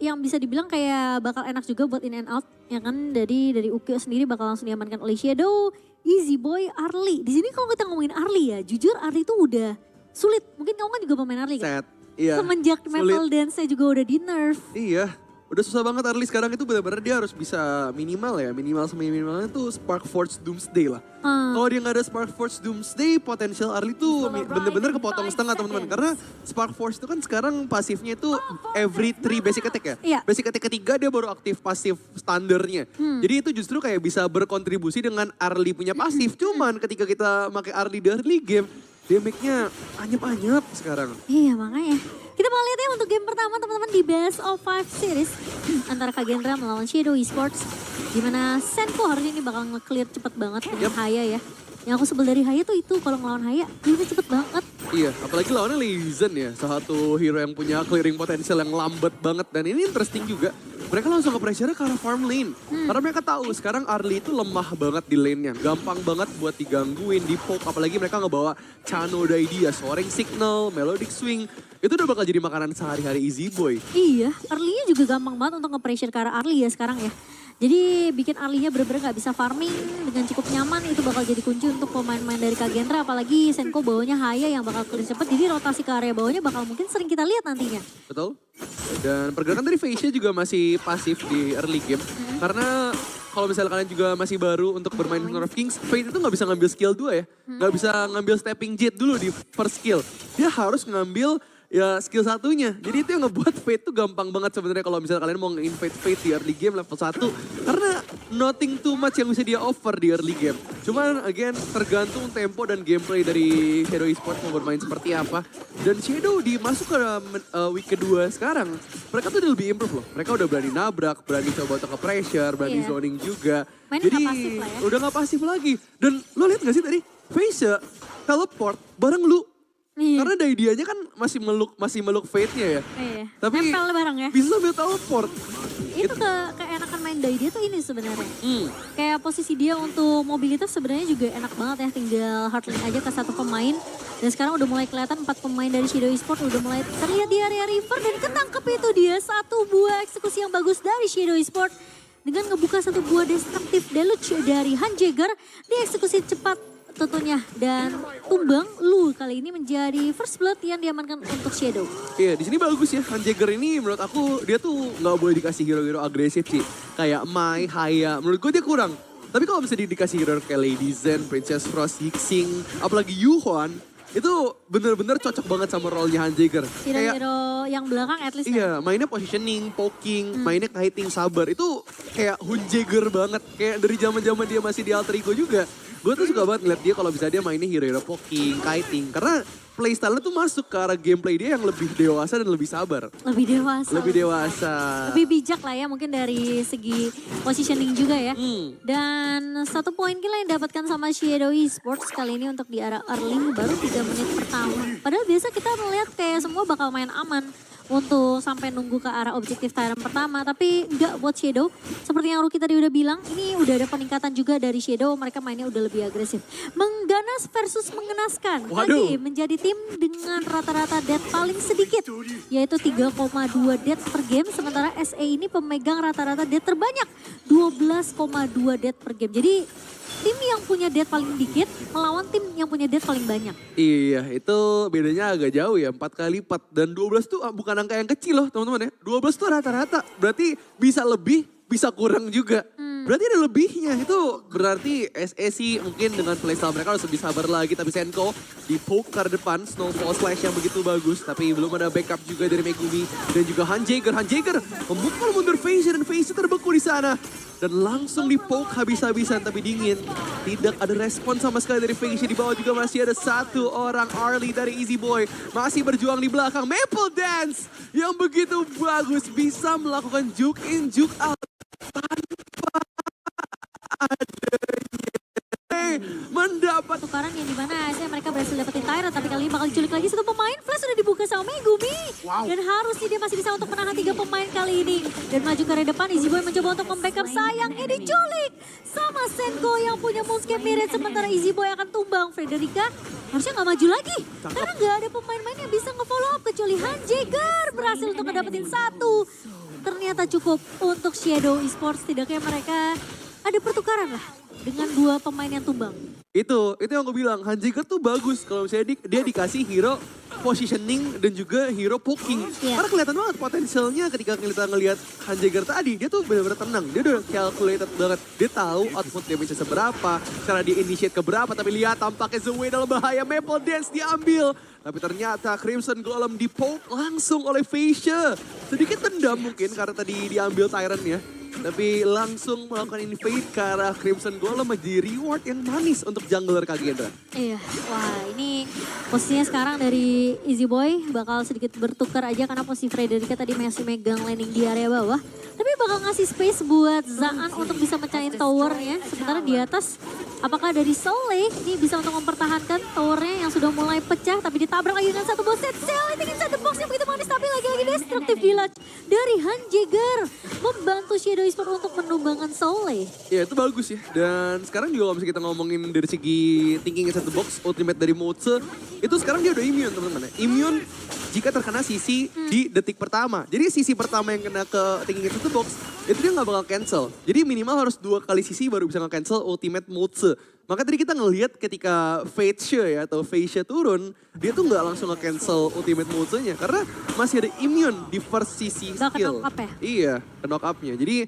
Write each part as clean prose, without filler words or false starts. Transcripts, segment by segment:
yang bisa dibilang kayak bakal enak juga buat in and out. Ya kan dari Ukyo sendiri bakal langsung diamankan oleh Shadow, Easy Boy, Arlie. Di sini kalau kita ngomongin Arlie ya, jujur Arlie itu udah sulit. Mungkin kamu kan juga pemain Arlie kan? Set, iya. Semenjak Maple Dance-nya juga udah di nerf. Iya, udah susah banget Arlie sekarang itu benar-benar dia harus bisa minimal ya. Minimalnya tuh Spark Force Doomsday lah. Kalau dia nggak ada Spark Force Doomsday, potensial Arlie tuh bener-bener kepotong setengah teman-teman. Karena Spark Force itu kan sekarang pasifnya itu every 3 basic attack ya. Iya. Basic attack ketiga dia baru aktif pasif standarnya. Jadi itu justru kayak bisa berkontribusi dengan Arlie punya pasif. Cuman ketika kita pakai Arlie di early game, damage-nya anyep-anyep sekarang. Iya makanya. Kita bakal lihat ya untuk game pertama teman-teman di Best of 5 Series. Antara Kagendra melawan Shadow Esports. Dimana Senko harusnya ini bakal nge-clear cepet banget dengan Haya ya. Yang aku sebel dari Haya tuh itu kalau ngelawan Haya, dia cepet banget. Iya, apalagi lawannya Lezen ya. Salah satu hero yang punya clearing potensial yang lambat banget. Dan ini interesting juga. Mereka langsung ke pressure-nya ke arah farm lane. Karena mereka tahu sekarang Arlie itu lemah banget di lane-nya. Gampang banget buat digangguin, di-poke. Apalagi mereka ngebawa Chano Daidia, Soaring Signal, Melodic Swing. Itu udah bakal jadi makanan sehari-hari Easy Boy. Iya, Arlie-nya juga gampang banget untuk nge-pressure ke arah Arlie ya sekarang ya. Jadi bikin Arlie-nya bener-bener gak bisa farming dengan cukup nyaman. Itu bakal jadi kunci untuk pemain-pemain dari Kagendra. Apalagi Senko bawanya Haya yang bakal clear cepet. Jadi rotasi ke area bawahnya bakal mungkin sering kita lihat nantinya. Betul. Dan pergerakan dari Facia juga masih pasif di early game. Karena kalau misalnya kalian juga masih baru untuk bermain Honor of Kings, Fate itu gak bisa ngambil skill 2 ya. Gak bisa ngambil stepping jet dulu di first skill. Dia harus ngambil ya skill satunya. Jadi itu yang ngebuat Fate tuh gampang banget sebenarnya kalau misalnya kalian mau nge-invade Fate di early game level 1. Karena nothing too much yang bisa dia offer di early game. Cuman again tergantung tempo dan gameplay dari Shadow Esports mau bermain seperti apa. Dan Shadow masuk ke week kedua sekarang, mereka tuh udah lebih improve loh. Mereka udah berani nabrak, berani coba untuk ke-pressure, berani zoning juga. Mainnya jadi gak pasif lah ya. udah gak pasif lagi. Dan lo lihat gak sih tadi, Facia teleport bareng lu. Iya. Karena Daidianya kan masih meluk Fate-nya ya. Iya. Tapi nempel bareng ya. bisa sambil teleport. Itu keenakan main Daidia tuh ini sebenarnya. Kayak posisi dia untuk mobilitas sebenarnya juga enak banget ya. Tinggal hardlink aja ke satu pemain. Dan sekarang udah mulai kelihatan 4 pemain dari Shadow Esports udah mulai terlihat di area river. Dan ketangkep itu dia satu buah eksekusi yang bagus dari Shadow Esports. Dengan ngebuka satu buah destruktif deluge dari Hanjager. Dieksekusi cepat tentunya. Dan tumbang Lu kali ini menjadi first blood yang diamankan untuk Shadow. Iya, di sini bagus ya. Hanjager ini menurut aku dia tuh nggak boleh dikasih hero-hero agresif sih. Kayak Mai, Haya, menurut gue dia kurang. Tapi kalau bisa dikasih hero kayak Lady Zen, Princess Frost, Yixing, apalagi Yuhwan, itu bener-bener cocok banget sama role-nya Hanjager. Hero-hero yang belakang at least iya, mainnya positioning, poking, mainnya kiting, sabar. Itu kayak Hanjager banget. Kayak dari zaman-zaman dia masih di Alter Ego juga. Gue tuh suka banget ngeliat dia kalau bisa dia mainnya hero-hero poking, kiting. Karena playstyle-nya tuh masuk ke arah gameplay dia yang lebih dewasa dan lebih sabar. Lebih dewasa. Lebih dewasa. Lebih bijak lah ya mungkin dari segi positioning juga ya. Dan satu poin kill yang didapatkan sama Shadow Esports kali ini untuk di arah early baru 3 menit pertama. Padahal biasa kita melihat kayak semua bakal main aman untuk sampai nunggu ke arah objektif Tyrant pertama. Tapi enggak buat Shadow. Seperti yang Ruki tadi udah bilang, ini udah ada peningkatan juga dari Shadow. Mereka mainnya udah lebih agresif. Mengganas versus mengenaskan. Lagi menjadi tim dengan rata-rata death paling sedikit. Yaitu 3,2 death per game. Sementara SE ini pemegang rata-rata death terbanyak. 12,2 death per game. Jadi tim yang punya death paling dikit melawan tim yang punya death paling banyak. Iya, itu bedanya agak jauh ya, 4 kali lipat. Dan 12 tuh bukan angka yang kecil loh teman-teman ya. 12 tuh rata-rata, berarti bisa lebih, bisa kurang juga. Berarti ada lebihnya, itu berarti SE sih mungkin dengan playstyle mereka harus lebih sabar lagi. Tapi Senko di poke ke depan, snowball slash yang begitu bagus. Tapi belum ada backup juga dari Megumi dan juga Hanjager. Hanjager memukul mundur Facia dan Facia terbeku di sana. Dan langsung di poke habis-habisan tapi dingin. Tidak ada respon sama sekali dari Facia. Di bawah juga masih ada satu orang Arlie dari Easy Boy. Masih berjuang di belakang. Maple Dance yang begitu bagus bisa melakukan juke in, juke out. Tanpa adanya mendapat tukaran yang dimana saya mereka berhasil dapetin Tyrant. Tapi kali ini bakal diculik lagi satu pemain. Flash sudah dibuka sama Megumi. Dan harusnya dia masih bisa untuk menahan 3 pemain kali ini. Dan maju ke area depan, Easy Boy mencoba untuk membackup, sayangnya diculik sama Senko yang punya moonscape mirip. Sementara Easy Boy akan tumbang. Frederica harusnya nggak maju lagi. Karena nggak ada pemain-pemain yang bisa nge-follow up kecuali Hanjager berhasil untuk ngedapetin satu. Ternyata ternyata cukup untuk Shadow Esports. Tidaknya mereka ada pertukaran lah dengan dua pemain yang tumbang. Itu yang gue bilang, Hanjiger tuh bagus kalau misalnya dia dikasih hero positioning dan juga hero poking. Iya. Karena kelihatan banget potensialnya ketika kita ngelihat Hanjiger tadi, dia tuh benar-benar tenang. Dia udah calculated banget. Dia tahu output damage-nya seberapa, cara dia initiate ke berapa. Tapi lihat tampaknya Zoe dalam bahaya, Maple Dance diambil. Tapi ternyata Crimson Golem dipoke langsung oleh Fascia. Sedikit tendam mungkin karena tadi diambil Tyrant-nya. Tapi langsung melakukan invade ke arah Crimson Golem menjadi reward yang manis untuk jungler Kagendra. Iya, wah ini posisinya sekarang dari Easy Boy bakal sedikit bertukar aja karena posisi Frederica tadi masih megang landing di area bawah. Tapi bakal ngasih space buat Zaan untuk bisa mecahin towernya. Sementara di atas, apakah dari Soleh ini bisa untuk mempertahankan towernya yang sudah mulai pecah. Tapi ditabrak lagi dengan satu bot set cell. Ini inside the box yang begitu manis tapi lagi-lagi destruktif village dari Hanjiger. Membantu Shadow Esports untuk menumbangkan Soleh. Ya itu bagus ya. Dan sekarang juga kalau misalnya kita ngomongin dari segi thinking inside the box, ultimate dari Moze, itu sekarang dia udah immune teman-teman ya. Immune jika terkena sisi di detik pertama. Jadi sisi pertama yang kena ke thinking inside the box, itu dia nggak bakal cancel. Jadi minimal harus 2 kali sisi baru bisa nge-cancel ultimate Moze. Maka tadi kita ngelihat ketika Fascia ya atau Fascia turun, dia tuh nggak langsung nge-cancel ultimate Moze-nya. Karena masih ada immune di first sisi Gak skill. knock up ya? Iya, ke knock up-nya. Jadi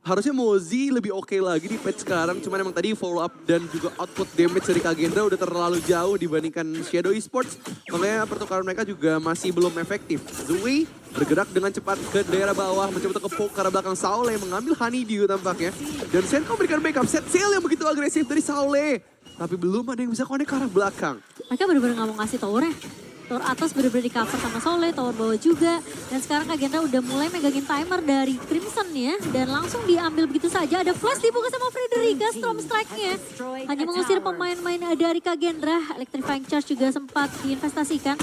harusnya Mozi lebih oke lagi di patch sekarang. Cuman emang tadi follow up dan juga output damage dari Kagendra udah terlalu jauh dibandingkan Shadow Esports. Makanya pertukaran mereka juga masih belum efektif. Zoe bergerak dengan cepat ke daerah bawah. Mencoba untuk ke-poke ke arah belakang Saule. Mengambil Honeydew tampaknya. Dan Senko memberikan backup. Set sail yang begitu agresif dari Saule. Tapi belum ada yang bisa connect ke arah belakang. Mereka benar-benar nggak mau ngasih towernya. Tower atas benar-benar di cover sama Soleh, tower bawah juga. Dan sekarang Kagendra udah mulai megangin timer dari Crimson ya. Dan langsung diambil begitu saja. Ada flash dibuka sama Frederica, Storm Strike-nya. Hanya mengusir pemain-pemain dari Kagendra. Electrifying Charge juga sempat diinvestasikan.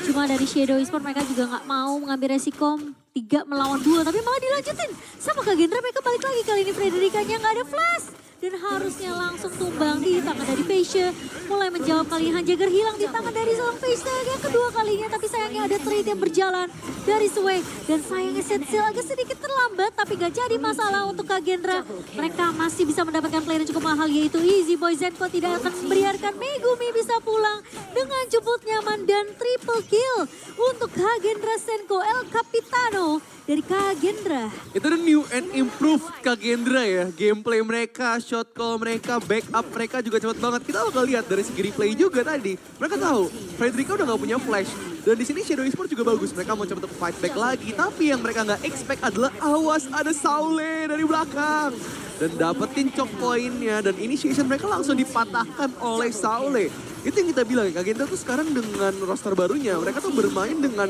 Cuma dari Shadow Esports mereka juga nggak mau mengambil resiko 3 melawan 2. Tapi malah dilanjutin sama Kagendra. Mereka balik lagi kali ini Frederica-nya nggak ada flash. Dan harusnya langsung tumbang di tangan dari Fascia. Mulai menjawab kali ini Hanjiger hilang di tangan dari seorang Fascia yang kedua kalinya. Tapi sayangnya ada trade yang berjalan dari Sway. Dan sayangnya Setsil agak sedikit terlambat tapi gak jadi masalah untuk Kagendra. Mereka masih bisa mendapatkan player yang cukup mahal yaitu Easy Boy. Zenko tidak akan membiarkan Megumi bisa pulang dengan cukup nyaman dan triple kill untuk Kagendra Senko El Capitano dari Kagendra. Itu the new and improved Kagendra ya. Gameplay mereka, shot call mereka, backup mereka juga cepat banget. Kita bakal lihat dari segi replay juga tadi. Mereka tahu Frederica udah gak punya flash. Dan di sini Shadow Esports juga bagus. Mereka mau coba untuk fight back lagi. Tapi yang mereka nggak expect adalah awas ada Saule dari belakang. Dan dapetin choke pointnya. Dan initiation mereka langsung dipatahkan oleh Saule. Itu yang kita bilang, Kagendra tuh sekarang dengan roster barunya. Mereka tuh bermain dengan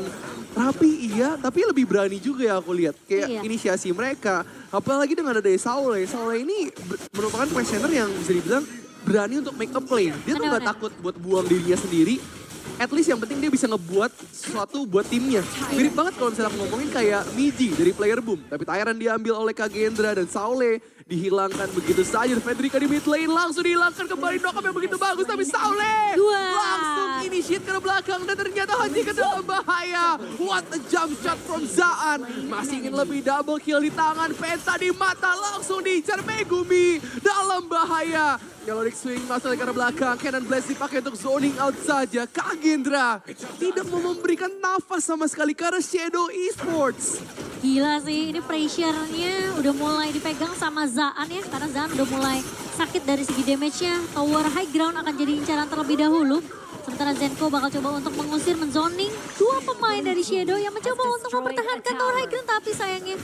rapi iya, tapi lebih berani juga ya aku lihat. Kayak inisiasi mereka. Apalagi dengan ada Saule. Saule ini merupakan questioner yang bisa dibilang berani untuk make a play. Dia tuh gak takut buat buang dirinya sendiri. At least yang penting dia bisa ngebuat sesuatu buat timnya. Mirip banget kalau misalnya aku ngomongin kayak Miji dari Player Boom. Tapi Tyrant diambil oleh Kagendra dan Saule dihilangkan begitu saja. Frederica di mid lane langsung dihilangkan kembali. Knock-up yang begitu bagus tapi Saule langsung initiate ke belakang. Dan ternyata Hanjiger dalam bahaya. What a jump shot from Zaan. Masih ingin lebih double kill di tangan. Penta di mata langsung diincar Megumi. Dalam bahaya. Melodic swing masuk ke arah belakang. Cannon Blast dipakai untuk zoning out saja. Kagendra tidak mau memberikan nafas sama sekali karena Shadow Esports. Gila sih, ini pressure-nya udah mulai dipegang sama Zaan ya. Karena Zaan udah mulai sakit dari segi damage-nya. Tower high ground akan jadi incaran terlebih dahulu. Sementara Zenko bakal coba untuk mengusir, menzoning dua pemain dari Shadow yang mencoba untuk mempertahankan tower high ground. Tapi sayangnya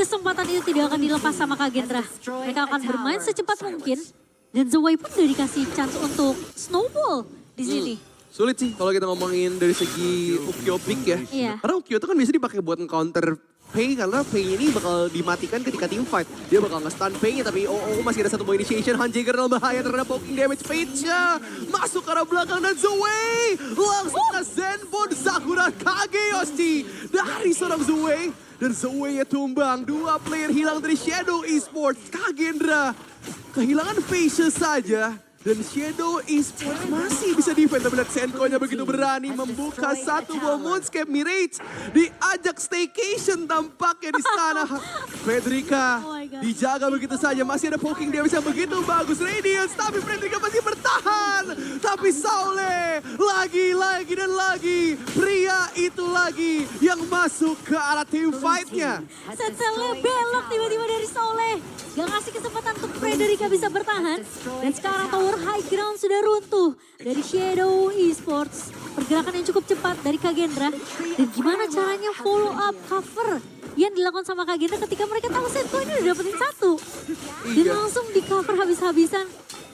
kesempatan itu tidak akan dilepas sama Kagendra. Mereka akan bermain secepat mungkin. Dan Zoe pun udah dikasih chance untuk snowball di sini. Sulit sih kalau kita ngomongin dari segi Ukyo pick ya. Iya. Karena Ukyo itu kan biasa dipakai buat counter Pei karena Pei ini bakal dimatikan ketika team fight. Dia bakal nge-stun Pei-nya tapi masih ada satu initiation. Hanjiger dalam bahaya terhadap poking damage Page-nya. Masuk ke arah belakang dan Zoe langsung ke Zenbon Sakura Kageyoshi dari seorang Zoe. Dan Zoe-nya tumbang. 2 player hilang dari Shadow Esports. Kagendra kehilangan Fascia saja. Dan Shadow Esports masih bisa defend. Tapi lihat Senko-nya begitu berani membuka satu bom Moonscape Mirage. Diajak staycation tampaknya di sana. Frederica Oh my God. dijaga begitu saja. Masih ada poking damage yang begitu bagus. Radiance, tapi Frederica masih bertahan. Tapi Saule lagi dan lagi. Pria itu lagi yang masuk ke arah team fight-nya. Setselnya belok tiba-tiba dari Soleh. Gak ngasih kesempatan untuk Frederica bisa bertahan. Dan sekarang tower high ground sudah runtuh. Dari Shadow Esports. Pergerakan yang cukup cepat dari Kagendra. Dan gimana caranya follow up cover yang dilakukan sama Kagendra ketika mereka tahu Senko ini udah dapetin satu. Dan Iya. langsung di cover habis-habisan.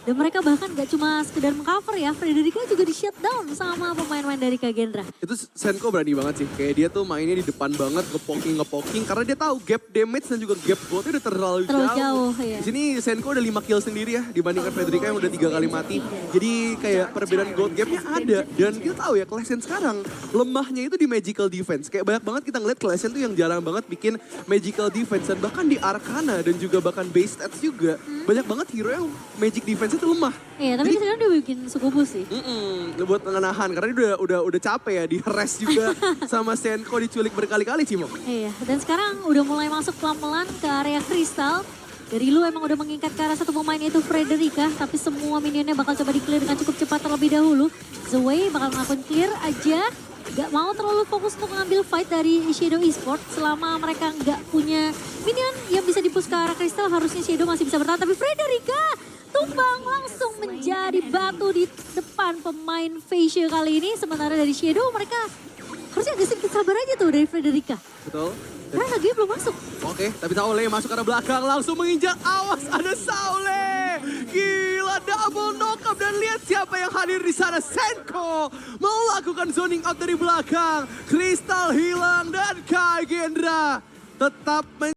Dan mereka bahkan gak cuma sekedar mengcover ya. Frederica juga di shutdown sama pemain-pemain dari Kagendra. Itu Senko berani banget sih. Kayak dia tuh mainnya di depan banget, ngepoking. Karena dia tahu gap damage dan juga gap goldnya udah terlalu Jauh, ya. Di sini Senko udah 5 kill sendiri ya dibandingkan Frederica yang udah 3 kali mati. Jadi kayak perbedaan gold gapnya ada. Dan kita tahu ya Classian sekarang lemahnya itu di magical defense. Kayak banyak banget kita ngeliat Classian tuh yang jarang banget bikin magical defense. Dan bahkan di Arcana dan juga bahkan base stats juga. Banyak banget hero yang magic defense itu lemah. Iya, tapi sekarang dia bikin Sukubus sih. Buat menahan karena dia udah capek ya di rest juga sama Senko diculik berkali-kali Cimo. Iya, dan sekarang udah mulai masuk pelan-pelan ke area kristal. Dari lu emang udah mengikat ke arah satu pemain yaitu Frederica, tapi semua minionnya bakal coba di-clear dengan cukup cepat terlebih dahulu. Zway bakal ngelakuin clear aja, gak mau terlalu fokus untuk ngambil fight dari Shadow Esports. Selama mereka gak punya minion yang bisa di-push ke arah kristal, harusnya Shadow masih bisa bertahan. Tapi Frederica tumbang langsung menjadi batu di depan pemain Facia kali ini. Sementara dari Shadow mereka harusnya agak sedikit sabar aja tuh dari Frederica. Betul. Karena lagi belum masuk. Oke, tapi Saule masuk ke arah belakang langsung menginjak. Awas ada Saule. Gila double knock-up dan lihat siapa yang hadir di sana. Senko melakukan zoning out dari belakang. Kristal hilang dan Kagendra tetap